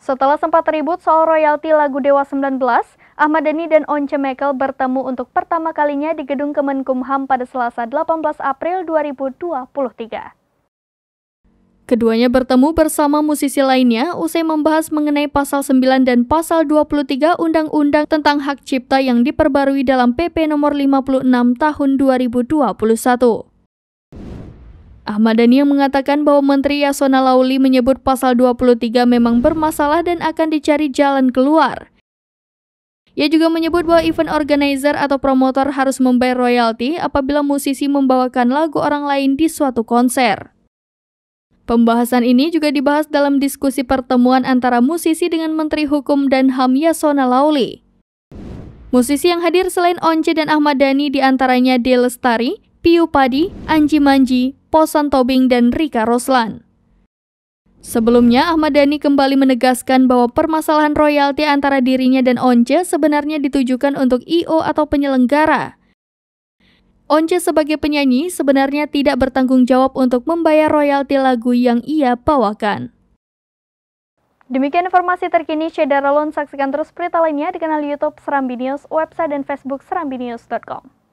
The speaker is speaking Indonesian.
Setelah sempat ribut soal royalti lagu Dewa 19, Ahmad Dhani dan Once Mekel bertemu untuk pertama kalinya di Gedung Kemenkumham pada Selasa 18 April 2023. Keduanya bertemu bersama musisi lainnya usai membahas mengenai pasal 9 dan pasal 23 Undang-Undang tentang Hak Cipta yang diperbarui dalam PP nomor 56 tahun 2021. Ahmad Dhani yang mengatakan bahwa Menteri Yasona Lawli menyebut pasal 23 memang bermasalah dan akan dicari jalan keluar. Ia juga menyebut bahwa event organizer atau promotor harus membayar royalti apabila musisi membawakan lagu orang lain di suatu konser. Pembahasan ini juga dibahas dalam diskusi pertemuan antara musisi dengan Menteri Hukum dan HAM Yasona Lawli. Musisi yang hadir selain Once dan Ahmad Dhani diantaranya De Lestari, Piyu Padi, Anji Manji, Posan Tobing, dan Rika Roslan. Sebelumnya, Ahmad Dhani kembali menegaskan bahwa permasalahan royalti antara dirinya dan Once sebenarnya ditujukan untuk I.O. atau penyelenggara. Once sebagai penyanyi sebenarnya tidak bertanggung jawab untuk membayar royalti lagu yang ia bawakan. Demikian informasi terkini Syedara Lon, saksikan terus berita lainnya di kanal YouTube Serambi News, website dan Facebook serambinews.com.